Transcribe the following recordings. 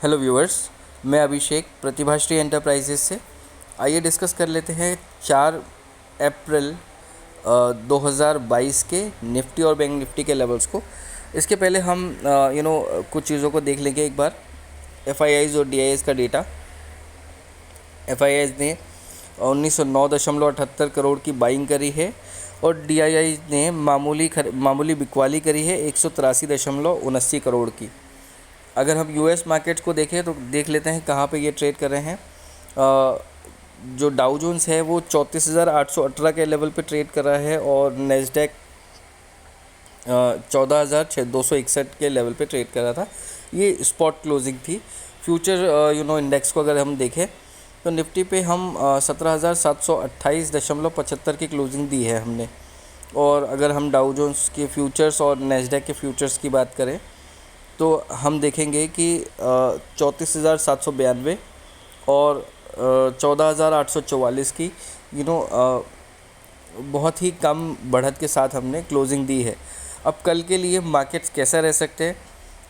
Hello viewers, मैं अभिषेक प्रतिभाश्री enterprises से। आइए डिस्कस कर लेते हैं 4 अप्रैल 2022 के निफ्टी और बैंक निफ्टी के लेवल्स को। इसके पहले हम कुछ चीज़ों को देख लेंगे एक बार। एफआईआईज़ और डीआईआईज़ का डेटा। एफआईआईज़ ने 1909.78 करोड़ की बाइंग करी है और डीआईआई ने मामूली बिकवाली करी है 183.79 करोड़ की। अगर हम यूएस मार्केट्स को देखें तो देख लेते हैं कहाँ पे ये ट्रेड कर रहे हैं। जो डाउ जोन्स है वो 34,818 के लेवल पे ट्रेड कर रहा है और नेस्डैक 14,261 के लेवल पे ट्रेड कर रहा था। ये स्पॉट क्लोजिंग थी। फ्यूचर इंडेक्स को अगर हम देखें तो निफ्टी पे हम 17,728.75 की क्लोजिंग दी है हमने। और अगर हम डाउ जोन्स के फ्यूचर्स और नेस्डैक के फ्यूचर्स की बात करें तो हम देखेंगे कि 34,792 और 14,844 की बहुत ही कम बढ़त के साथ हमने क्लोजिंग दी है। अब कल के लिए मार्केट्स कैसा रह सकते हैं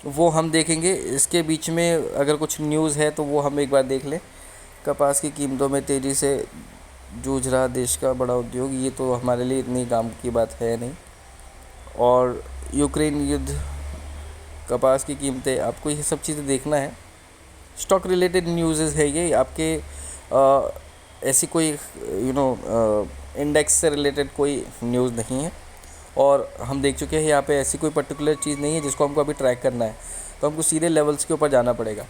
वो हम देखेंगे। इसके बीच में अगर कुछ न्यूज़ है तो वो हम एक बार देख लें। कपास की कीमतों में तेज़ी से जूझ रहा देश का बड़ा उद्योग, ये तो हमारे लिए इतनी काम की बात है नहीं। और यूक्रेन युद्ध, कपास की कीमतें, आपको ये सब चीज़ें देखना है। स्टॉक रिलेटेड न्यूज़ है ये, आपके ऐसी कोई इंडेक्स से रिलेटेड कोई न्यूज़ नहीं है। और हम देख चुके हैं यहाँ पे ऐसी कोई पर्टिकुलर चीज़ नहीं है जिसको हमको अभी ट्रैक करना है, तो हमको सीधे लेवल्स के ऊपर जाना पड़ेगा।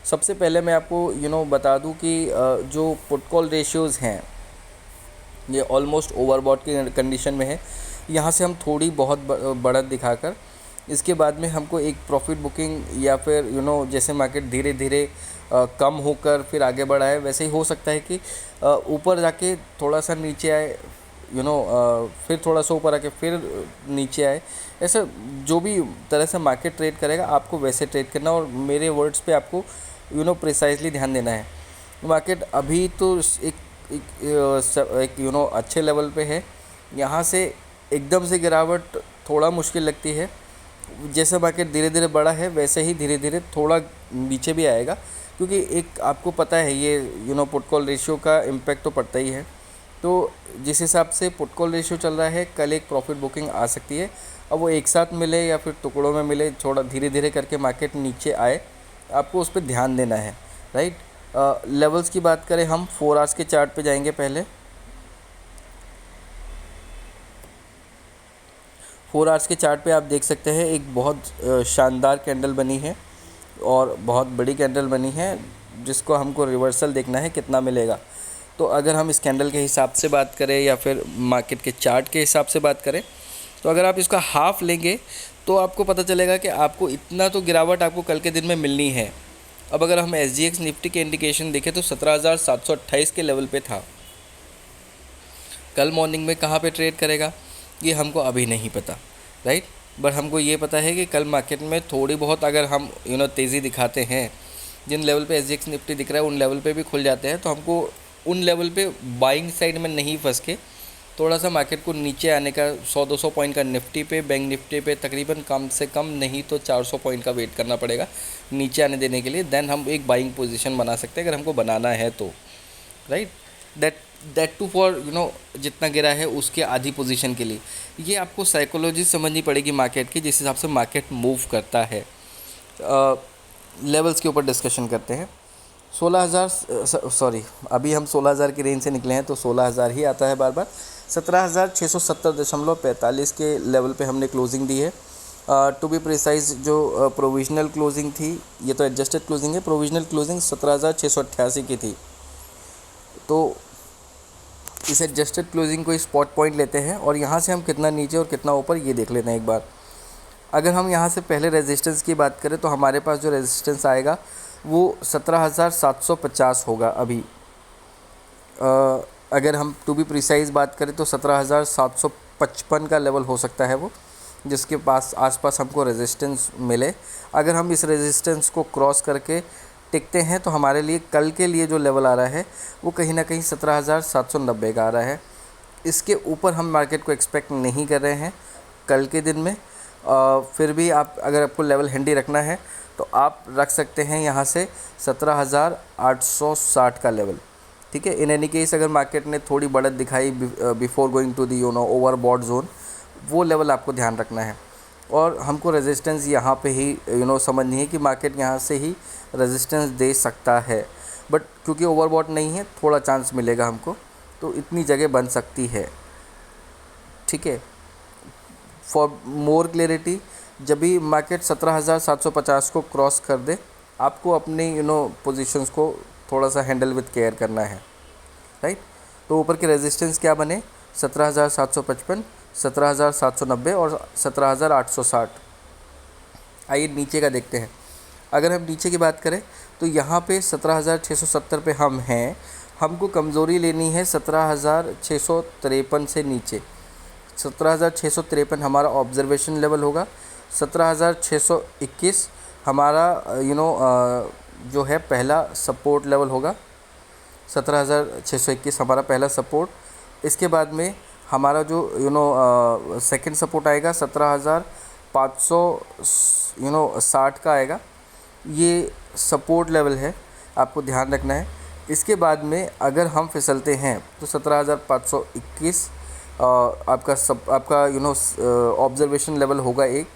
सबसे पहले मैं आपको बता दूँ कि जो पुट कॉल रेशियोज़ हैं ये ऑलमोस्ट ओवरबॉट की कंडीशन में है। यहाँ से हम थोड़ी बहुत बढ़त दिखाकर इसके बाद में हमको एक प्रॉफिट बुकिंग या फिर जैसे मार्केट धीरे धीरे कम होकर फिर आगे बढ़ा है, वैसे ही हो सकता है कि ऊपर जाके थोड़ा सा नीचे आए, फिर थोड़ा सा ऊपर आके फिर नीचे आए। ऐसा जो भी तरह से मार्केट ट्रेड करेगा आपको वैसे ट्रेड करना और मेरे वर्ड्स पे आपको प्रिसाइजली ध्यान देना है। मार्केट अभी तो एक अच्छे लेवल पे है। यहाँ से एकदम से गिरावट थोड़ा मुश्किल लगती है। जैसे मार्केट धीरे धीरे बढ़ा है वैसे ही धीरे धीरे थोड़ा नीचे भी आएगा, क्योंकि एक आपको पता है ये पुट कॉल रेशियो का इम्पैक्ट तो पड़ता ही है। तो जिस हिसाब से पुट कॉल रेशियो चल रहा है कल एक प्रॉफिट बुकिंग आ सकती है। अब वो एक साथ मिले या फिर टुकड़ों में मिले, थोड़ा धीरे धीरे करके मार्केट नीचे आए, आपको उस पर ध्यान देना है, राइट। लेवल्स की बात करें हम 4 आवर्स के चार्ट पे जाएंगे। पहले 4 आवर्स के चार्ट पे आप देख सकते हैं एक बहुत शानदार कैंडल बनी है और बहुत बड़ी कैंडल बनी है, जिसको हमको रिवर्सल देखना है कितना मिलेगा। तो अगर हम इस कैंडल के हिसाब से बात करें या फिर मार्केट के चार्ट के हिसाब से बात करें तो अगर आप इसका हाफ लेंगे तो आपको पता चलेगा कि आपको इतना तो गिरावट आपको कल के दिन में मिलनी है। अब अगर हम SGX निफ्टी के इंडिकेशन देखें तो 17,728 के लेवल पे था। कल मॉर्निंग में कहाँ पे ट्रेड करेगा ये हमको अभी नहीं पता, राइट। बट हमको ये पता है कि कल मार्केट में थोड़ी बहुत अगर हम तेज़ी दिखाते हैं, जिन लेवल पे SGX निफ्टी दिख रहा है उन लेवल पे भी खुल जाते हैं, तो हमको उन लेवल पे बाइंग साइड में नहीं फंस के थोड़ा सा मार्केट को नीचे आने का 100-200 पॉइंट का निफ्टी पे, बैंक निफ्टी पे तकरीबन कम से कम नहीं तो 400 पॉइंट का वेट करना पड़ेगा नीचे आने देने के लिए। देन हम एक बाइंग पोजीशन बना सकते हैं अगर हमको बनाना है तो, राइट। दैट टू फॉर जितना गिरा है उसके आधी पोजीशन के लिए। ये आपको साइकोलॉजी समझनी पड़ेगी मार्केट की, जिस हिसाब से मार्केट मूव करता है। लेवल्स के ऊपर डिस्कशन करते हैं। 16,000 अभी हम 16,000 की रेंज से निकले हैं तो 16,000 ही आता है बार बार। 17,670.45 के लेवल पे हमने क्लोजिंग दी है। टू बी प्रिसाइज जो प्रोविजनल क्लोजिंग थी, ये तो एडजस्टेड क्लोजिंग है, प्रोविजनल क्लोजिंग 17,688 की थी। तो इस एडजस्टेड क्लोजिंग को स्पॉट पॉइंट लेते हैं और यहाँ से हम कितना नीचे और कितना ऊपर ये देख लेते हैं एक बार। अगर हम यहाँ से पहले रेजिस्टेंस की बात करें तो हमारे पास जो रेजिस्टेंस आएगा वो 17,750 होगा अभी। अगर हम टू बी प्रिसाइज बात करें तो 17,755 का लेवल हो सकता है वो, जिसके पास आसपास हमको रेजिस्टेंस मिले। अगर हम इस रेजिस्टेंस को क्रॉस करके टिकते हैं तो हमारे लिए कल के लिए जो लेवल आ रहा है वो कहीं ना कहीं 17,790 का आ रहा है। इसके ऊपर हम मार्केट को एक्सपेक्ट नहीं कर रहे हैं कल के दिन में। फिर भी आप अगर आपको लेवल हैंडी रखना है तो आप रख सकते हैं यहाँ से 17,860 का लेवल। ठीक है, इन एनी केस अगर मार्केट ने थोड़ी बढ़त दिखाई before going to the overbought zone, वो लेवल आपको ध्यान रखना है। और हमको रेजिस्टेंस यहाँ पे ही समझनी है कि मार्केट यहाँ से ही रेजिस्टेंस दे सकता है, बट क्योंकि ओवरबॉट नहीं है थोड़ा चांस मिलेगा हमको, तो इतनी जगह बन सकती है। ठीक है, फॉर मोर क्लियरिटी, जब भी मार्केट 17,750 को क्रॉस कर दे, आपको अपनी पोजीशंस को थोड़ा सा हैंडल विद केयर करना है, राइट। तो ऊपर के रेजिस्टेंस क्या बने, 17,755, 17,790 और 17,860। आइए नीचे का देखते हैं। अगर हम नीचे की बात करें तो यहाँ पे 17,670 पे हम हैं, हमको कमज़ोरी लेनी है 17,653 से नीचे। 17,653 हमारा ऑब्जर्वेशन लेवल होगा, 17,621 हमारा जो है पहला सपोर्ट लेवल होगा, 17,621 हमारा पहला सपोर्ट। इसके बाद में हमारा जो सेकंड सपोर्ट आएगा 17,560 का आएगा, ये सपोर्ट लेवल है, आपको ध्यान रखना है। इसके बाद में अगर हम फिसलते हैं तो 17,521 आपका ऑब्जर्वेशन लेवल होगा एक,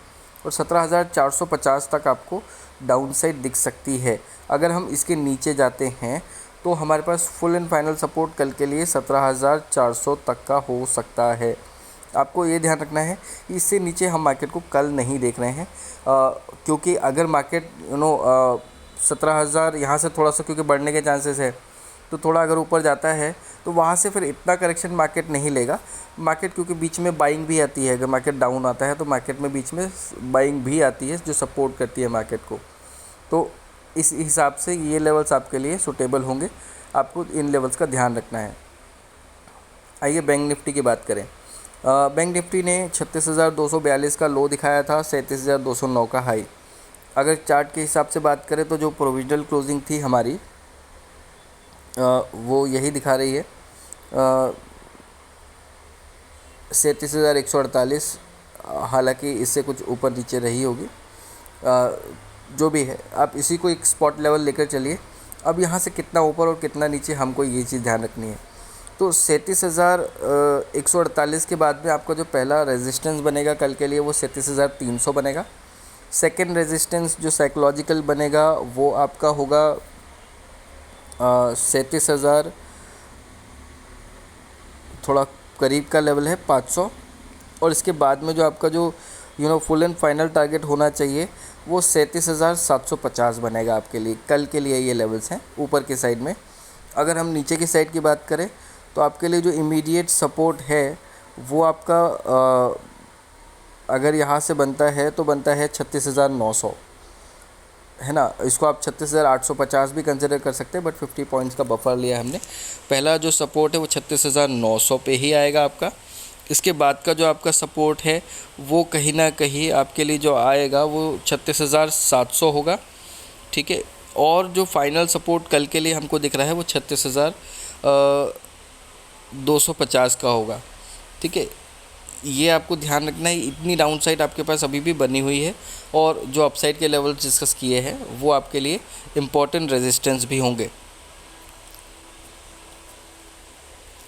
और 17,450 तक आपको डाउन साइड दिख सकती है। अगर हम इसके नीचे जाते हैं तो हमारे पास फुल एंड फाइनल सपोर्ट कल के लिए 17,400 तक का हो सकता है। आपको ये ध्यान रखना है, इससे नीचे हम मार्केट को कल नहीं देख रहे हैं, क्योंकि अगर मार्केट 17,000 यहाँ से थोड़ा सा क्योंकि बढ़ने के चांसेस है, तो थोड़ा अगर ऊपर जाता है तो वहाँ से फिर इतना करेक्शन मार्केट नहीं लेगा। मार्केट क्योंकि बीच में बाइंग भी आती है, अगर मार्केट डाउन आता है तो मार्केट में बीच में बाइंग भी आती है जो सपोर्ट करती है मार्केट को। तो इस हिसाब से ये लेवल्स आपके लिए सूटेबल होंगे, आपको इन लेवल्स का ध्यान रखना है। आइए बैंक निफ्टी की बात करें। बैंक निफ्टी ने 36,242 का लो दिखाया था, 37,209 का हाई। अगर चार्ट के हिसाब से बात करें तो जो प्रोविजनल क्लोजिंग थी हमारी वो यही दिखा रही है, 37,148। हालांकि इससे कुछ ऊपर नीचे रही होगी, जो भी है आप इसी को एक स्पॉट लेवल लेकर चलिए। अब यहाँ से कितना ऊपर और कितना नीचे हमको ये चीज़ ध्यान रखनी है। तो 37,148 के बाद में आपका जो पहला रेजिस्टेंस बनेगा कल के लिए वो 37,300 बनेगा। सेकंड रेजिस्टेंस जो साइकोलॉजिकल बनेगा वो आपका होगा 37,000 थोड़ा करीब का लेवल है 500। और इसके बाद में जो आपका जो फुल एंड फाइनल टारगेट होना चाहिए वो 37,750 बनेगा आपके लिए। कल के लिए ये लेवल्स हैं ऊपर की साइड में। अगर हम नीचे की साइड की बात करें तो आपके लिए जो इमीडिएट सपोर्ट है वो आपका अगर यहाँ से बनता है तो बनता है 36,900, है ना। इसको आप 36,850 भी कंसिडर कर सकते हैं, बट 50 पॉइंट्स का बफर लिया हमने। पहला जो सपोर्ट है वो 36,900 पे ही आएगा आपका। इसके बाद का जो आपका सपोर्ट है वो कहीं ना कहीं आपके लिए जो आएगा वो 36,700 होगा, ठीक है। और जो फाइनल सपोर्ट कल के लिए हमको दिख रहा है वो 36,250 का होगा, ठीक है। ये आपको ध्यान रखना है, इतनी डाउन साइड आपके पास अभी भी बनी हुई है, और जो अपसाइड के लेवल डिस्कस किए हैं वो आपके लिए इम्पोर्टेंट रेजिस्टेंस भी होंगे।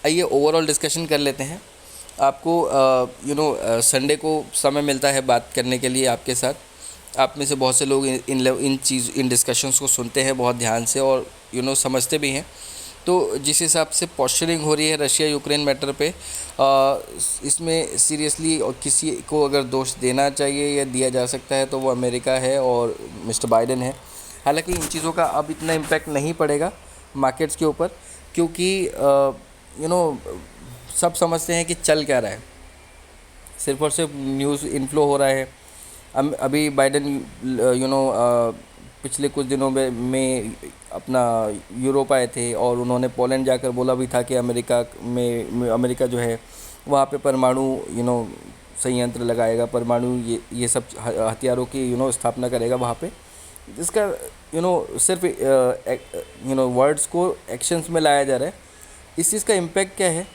आइए ओवरऑल डिस्कशन कर लेते हैं। आपको संडे को समय मिलता है बात करने के लिए आपके साथ। आप में से बहुत से लोग इन डिस्कशंस को सुनते हैं बहुत ध्यान से और समझते भी हैं। तो जिस हिसाब से पोस्चरिंग हो रही है रशिया यूक्रेन मैटर पे, इसमें सीरियसली और किसी को अगर दोष देना चाहिए या दिया जा सकता है तो वो अमेरिका है और मिस्टर बाइडेन है। हालांकि इन चीज़ों का अब इतना इम्पैक्ट नहीं पड़ेगा मार्केट्स के ऊपर, क्योंकि सब समझते हैं कि चल क्या रहा है, सिर्फ और सिर्फ न्यूज़ इन्फ्लो हो रहा है। अभी बाइडेन पिछले कुछ दिनों में अपना यूरोप आए थे और उन्होंने पोलैंड जाकर बोला भी था कि अमेरिका जो है वहाँ पे परमाणु संयंत्र लगाएगा, परमाणु ये सब हथियारों की स्थापना करेगा वहाँ पे। इसका सिर्फ वर्ड्स को एक्शंस में लाया जा रहा है। इस चीज़ का इम्पैक्ट क्या है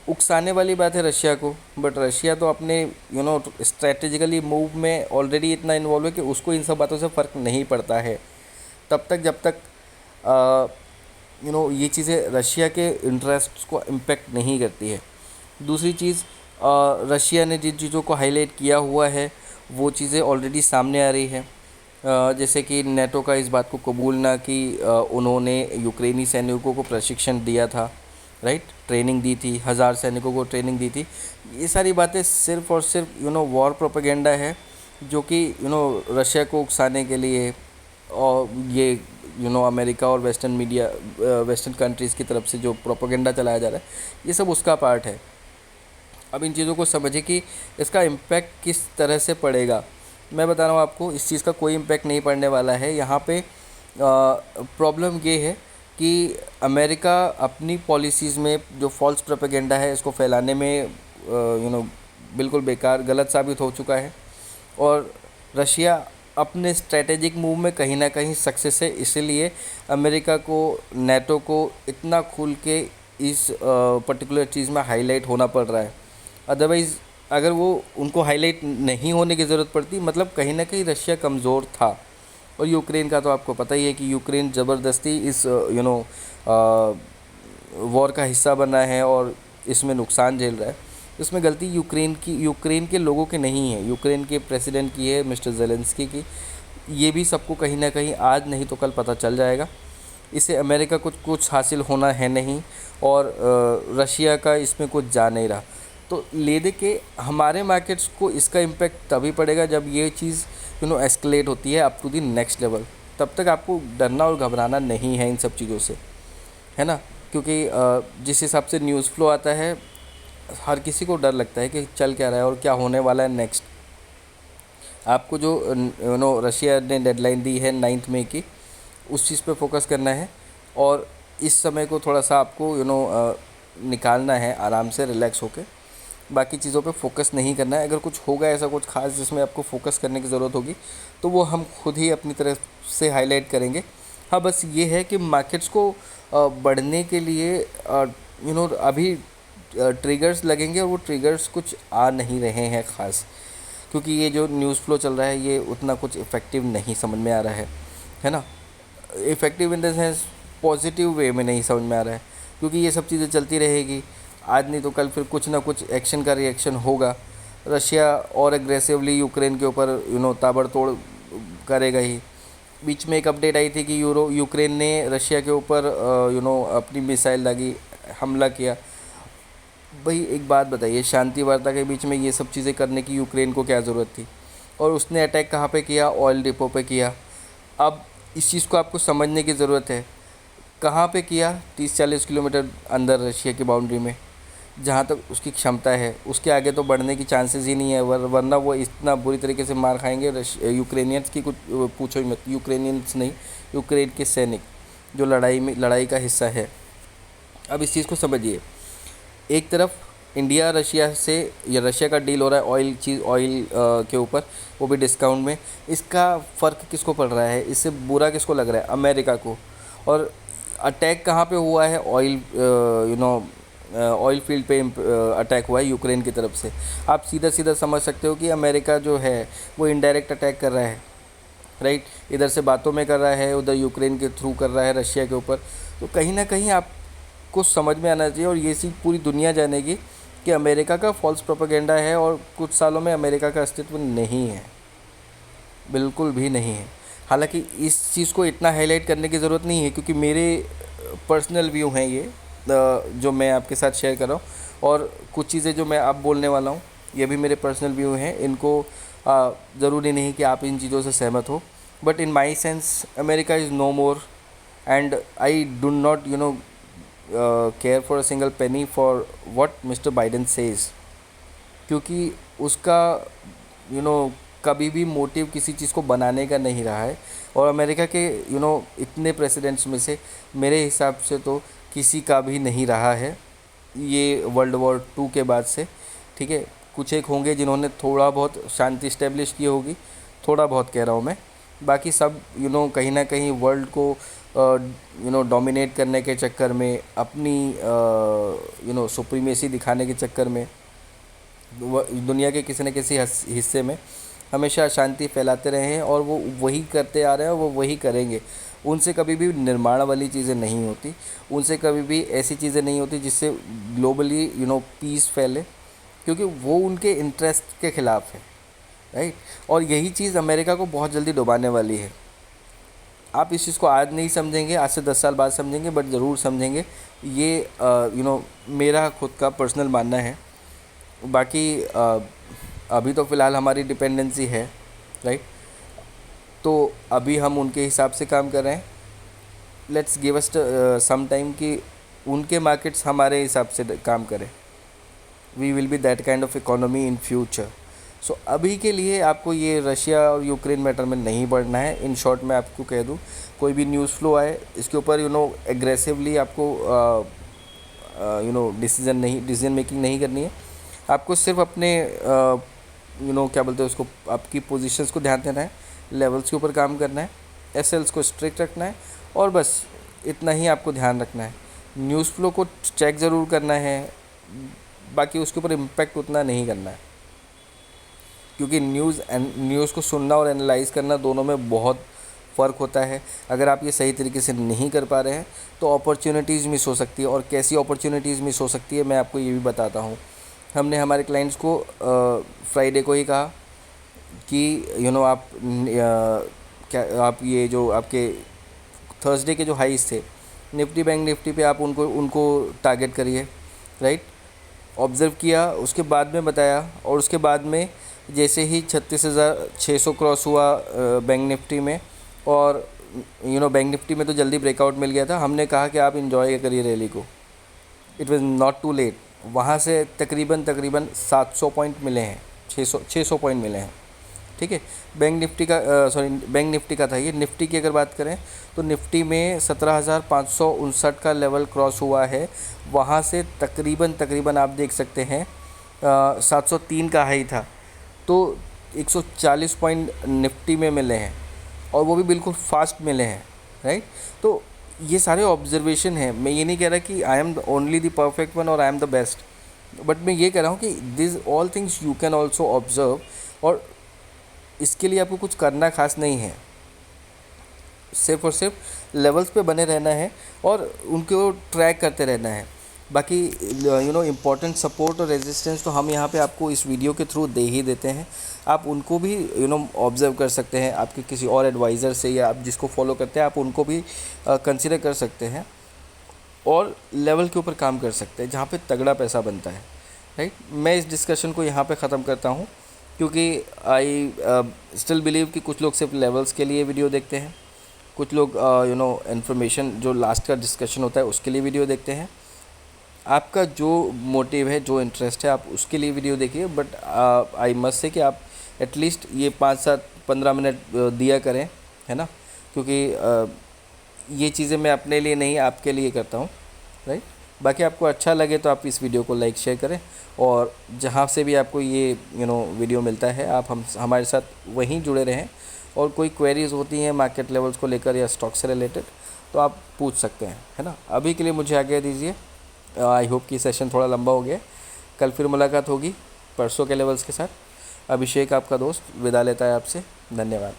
उकसाने वाली बात है रशिया को, बट रशिया तो अपने स्ट्रेटेजिकली मूव में ऑलरेडी इतना इन्वॉल्व है कि उसको इन सब बातों से फ़र्क नहीं पड़ता है तब तक जब तक ये चीज़ें रशिया के इंटरेस्ट्स को इम्पेक्ट नहीं करती है। दूसरी चीज़, रशिया ने जिन चीज़ों को हाईलाइट किया हुआ है वो चीज़ें ऑलरेडी सामने आ रही है। जैसे कि नेटो का इस बात को कबूल ना कि उन्होंने यूक्रेनी सैनिकों को प्रशिक्षण दिया था, राइट, ट्रेनिंग दी थी, 1000 सैनिकों को ट्रेनिंग दी थी। ये सारी बातें सिर्फ़ और सिर्फ वॉर प्रोपेगेंडा है जो कि रशिया को उकसाने के लिए, और ये अमेरिका और वेस्टर्न मीडिया, वेस्टर्न कंट्रीज़ की तरफ से जो प्रोपेगेंडा चलाया जा रहा है, ये सब उसका पार्ट है। अब इन चीज़ों को समझिए कि इसका इम्पैक्ट किस तरह से पड़ेगा। मैं बता रहा हूँ आपको, इस चीज़ का कोई इम्पैक्ट नहीं पड़ने वाला है। यहाँ पे प्रॉब्लम ये है कि अमेरिका अपनी पॉलिसीज़ में जो फॉल्स प्रोपेगेंडा है इसको फैलाने में बिल्कुल बेकार, गलत साबित हो चुका है, और रशिया अपने स्ट्रेटेजिक मूव में कहीं ना कहीं सक्सेस है। इसीलिए अमेरिका को, नेटो को इतना खुल के इस पर्टिकुलर चीज़ में हाईलाइट होना पड़ रहा है। अदरवाइज़ अगर वो उनको हाईलाइट नहीं होने की ज़रूरत पड़ती, मतलब कहीं ना कहीं रशिया कमज़ोर था। और यूक्रेन का तो आपको पता ही है कि यूक्रेन ज़बरदस्ती इस वॉर का हिस्सा बना है और इसमें नुकसान झेल रहा है। इसमें गलती यूक्रेन के लोगों की नहीं है, यूक्रेन के प्रेसिडेंट की है, मिस्टर ज़ेलेंस्की की। ये भी सबको कहीं ना कहीं आज नहीं तो कल पता चल जाएगा। इसे अमेरिका को कुछ हासिल होना है नहीं, और रशिया का इसमें कुछ जा नहीं रहा। तो ले दे के हमारे मार्केट्स को इसका इम्पैक्ट तभी पड़ेगा जब ये चीज़ एस्केलेट होती है up to the next level. तब तक आपको डरना और घबराना नहीं है इन सब चीज़ों से, है ना। क्योंकि जिस हिसाब से न्यूज़ फ्लो आता है, हर किसी को डर लगता है कि चल क्या रहा है और क्या होने वाला है नेक्स्ट। आपको जो रशिया ने डेडलाइन दी है 9 मई की, उस चीज़ पे फोकस करना है, और इस समय को थोड़ा सा आपको निकालना है आराम से, रिलैक्स होके। बाकी चीज़ों पे फोकस नहीं करना है। अगर कुछ होगा ऐसा कुछ खास जिसमें आपको फोकस करने की ज़रूरत होगी तो वो हम खुद ही अपनी तरफ से हाईलाइट करेंगे। हाँ, बस ये है कि मार्केट्स को बढ़ने के लिए अभी ट्रिगर्स लगेंगे, और वो ट्रिगर्स कुछ आ नहीं रहे हैं ख़ास, क्योंकि ये जो न्यूज़ फ्लो चल रहा है ये उतना कुछ इफ़ेक्टिव नहीं समझ में आ रहा है ना। Effective in the sense positive way में नहीं समझ में आ रहा है, क्योंकि ये सब चीज़ें चलती रहेगी। आज नहीं तो कल फिर कुछ ना कुछ एक्शन का रिएक्शन होगा। रशिया और एग्रेसिवली यूक्रेन के ऊपर ताबड़तोड़ करेगा ही। बीच में एक अपडेट आई थी कि यूक्रेन ने रशिया के ऊपर अपनी मिसाइल दागी, हमला किया। भाई एक बात बताइए, शांति वार्ता के बीच में ये सब चीज़ें करने की यूक्रेन को क्या ज़रूरत थी? और उसने अटैक कहाँ पे किया? ऑयल डिपो पे किया। अब इस चीज़ को आपको समझने की ज़रूरत है। कहाँ पे किया? 30-40 किलोमीटर अंदर रशिया की बाउंड्री में, जहाँ तक उसकी क्षमता है। उसके आगे तो बढ़ने की चांसेस ही नहीं है, वरना वो इतना बुरी तरीके से मार खाएंगे यूक्रेनियंस की, कुछ पूछो ही मत। यूक्रेनियंस नहीं, यूक्रेन के सैनिक जो लड़ाई का हिस्सा है। अब इस चीज़ को समझिए, एक तरफ इंडिया रशिया से, या रशिया का डील हो रहा है ऑयल के ऊपर, वो भी डिस्काउंट में। इसका फ़र्क किसको पड़ रहा है? इससे बुरा किसको लग रहा है? अमेरिका को। और अटैक कहाँ पे हुआ है? ऑयल फील्ड पे अटैक हुआ है यूक्रेन की तरफ से। आप सीधा सीधा समझ सकते हो कि अमेरिका जो है वो इनडायरेक्ट अटैक कर रहा है, राइट। इधर से बातों में कर रहा है, उधर यूक्रेन के थ्रू कर रहा है रशिया के ऊपर। तो कहीं ना कहीं आपको समझ में आना चाहिए, और ये चीज़ पूरी दुनिया जानेगी कि अमेरिका का फॉल्स प्रोपेगेंडा है, और कुछ सालों में अमेरिका का अस्तित्व नहीं है, बिल्कुल भी नहीं है। हालांकि इस चीज़ को इतना हाईलाइट करने की ज़रूरत नहीं है, क्योंकि मेरे पर्सनल व्यू हैं ये जो मैं आपके साथ शेयर कर रहा हूँ। और कुछ चीज़ें जो मैं अब बोलने वाला हूँ ये भी मेरे पर्सनल व्यू हैं। इनको ज़रूरी नहीं कि आप इन चीज़ों से सहमत हो, but in my sense America is no more, and I do not care for a single penny for what mister Biden says. क्योंकि उसका कभी भी मोटिव किसी चीज़ को बनाने का नहीं रहा है। और अमेरिका के इतने प्रेसिडेंट्स में से मेरे हिसाब से तो किसी का भी नहीं रहा है ये वर्ल्ड वॉर 2 के बाद से, ठीक है। कुछ एक होंगे जिन्होंने थोड़ा बहुत शांति इस्टेब्लिश की होगी, थोड़ा बहुत कह रहा हूँ मैं, बाकी सब कहीं ना कहीं वर्ल्ड को डोमिनेट करने के चक्कर में, अपनी सुप्रीमेसी दिखाने के चक्कर में दुनिया के किसी न किसी हिस्से में हमेशा अशांति फैलाते रहे हैं, और वो वही करते आ रहे हैं और वो वही करेंगे। उनसे कभी भी निर्माण वाली चीज़ें नहीं होती, उनसे कभी भी ऐसी चीज़ें नहीं होती जिससे ग्लोबली पीस फैले, क्योंकि वो उनके इंटरेस्ट के ख़िलाफ़ है, राइट। और यही चीज़ अमेरिका को बहुत जल्दी डुबाने वाली है। आप इस चीज़ को आज नहीं समझेंगे, आज से 10 साल बाद समझेंगे, बट ज़रूर समझेंगे। ये मेरा खुद का पर्सनल मानना है। बाकी अभी तो फ़िलहाल हमारी डिपेंडेंसी है, राइट, तो अभी हम उनके हिसाब से काम कर रहे हैं। Let's give us some time कि उनके मार्केट्स हमारे हिसाब से काम करें। We will be that kind of economy in future. So अभी के लिए आपको ये रशिया और यूक्रेन मैटर में नहीं बढ़ना है। इन शॉर्ट मैं आपको कह दूँ, कोई भी न्यूज़ फ्लो आए इसके ऊपर एग्रेसिवली आपको डिसीजन मेकिंग नहीं करनी है। आपको सिर्फ अपने क्या बोलते हैं उसको, आपकी पोजीशंस को ध्यान देना है, लेवल्स के ऊपर काम करना है, एसएल्स को स्ट्रिक्ट रखना है, और बस इतना ही आपको ध्यान रखना है। न्यूज़ फ्लो को चेक ज़रूर करना है, बाकी उसके ऊपर इम्पैक्ट उतना नहीं करना है, क्योंकि न्यूज़ को सुनना और एनालाइज करना दोनों में बहुत फ़र्क होता है। अगर आप ये सही तरीके से नहीं कर पा रहे हैं तो अपॉर्चुनिटीज़ मिस हो सकती है, और कैसी अपॉर्चुनिटीज़ मिस हो सकती है मैं आपको ये भी बताता हूँ। हमने हमारे क्लाइंट्स को फ्राइडे को ही कहा कि आप ये जो आपके थर्सडे के जो हाईस थे निफ्टी, बैंक निफ्टी पे आप उनको टारगेट करिए, राइट। ऑब्ज़र्व किया, उसके बाद में बताया, और उसके बाद में जैसे ही 36,600 क्रॉस हुआ बैंक निफ्टी में, और बैंक निफ्टी में तो जल्दी ब्रेकआउट मिल गया था, हमने कहा कि आप इंजॉय करिए रैली को। It was not too late. वहाँ से तकरीबन 700 पॉइंट मिले हैं, 600 पॉइंट मिले हैं, ठीक है। बैंक निफ्टी का था ये। निफ्टी की अगर बात करें तो निफ्टी में 17,559 का लेवल क्रॉस हुआ है। वहाँ से तकरीबन आप देख सकते हैं 703 का हाई था, तो 140 पॉइंट निफ्टी में मिले हैं, और वो भी बिल्कुल फास्ट मिले हैं, राइट। तो ये सारे ऑब्जर्वेशन हैं। मैं ये नहीं कह रहा कि I am only the perfect one और I am the best, but मैं ये कह रहा हूँ कि this all things you can also observe, और इसके लिए आपको कुछ करना खास नहीं है, सिर्फ और सिर्फ लेवल्स पे बने रहना है और उनको ट्रैक करते रहना है। बाकी इम्पॉर्टेंट सपोर्ट और रेजिस्टेंस तो हम यहाँ पे आपको इस वीडियो के थ्रू दे ही देते हैं। आप उनको भी ऑब्जर्व कर सकते हैं, आपके किसी और एडवाइज़र से, या आप जिसको फॉलो करते हैं आप उनको भी कंसिडर कर सकते हैं, और लेवल के ऊपर काम कर सकते हैं जहाँ पे तगड़ा पैसा बनता है, राइट। मैं इस डिस्कशन को यहाँ पे ख़त्म करता हूँ, क्योंकि आई स्टिल बिलीव कि कुछ लोग सिर्फ लेवल्स के लिए वीडियो देखते हैं, कुछ लोग इन्फॉर्मेशन जो लास्ट का डिस्कशन होता है उसके लिए वीडियो देखते हैं। आपका जो मोटिव है, जो इंटरेस्ट है, आप उसके लिए वीडियो देखिए, बट आई मस्ट से कि आप एटलीस्ट ये 5-7-15 मिनट दिया करें, है ना, क्योंकि ये चीज़ें मैं अपने लिए नहीं आपके लिए करता हूँ, राइट। बाकी आपको अच्छा लगे तो आप इस वीडियो को लाइक शेयर करें, और जहाँ से भी आपको ये वीडियो मिलता है आप हमारे साथ वहीं जुड़े रहें, और कोई क्वेरीज़ होती हैं मार्केट लेवल्स को लेकर या स्टॉक से रिलेटेड तो आप पूछ सकते हैं, है ना। अभी के लिए मुझे आज्ञा दीजिए। आई होप कि सेशन थोड़ा लंबा हो गया। कल फिर मुलाकात होगी परसों के लेवल्स के साथ। अभिषेक आपका दोस्त विदा लेता है आपसे। धन्यवाद।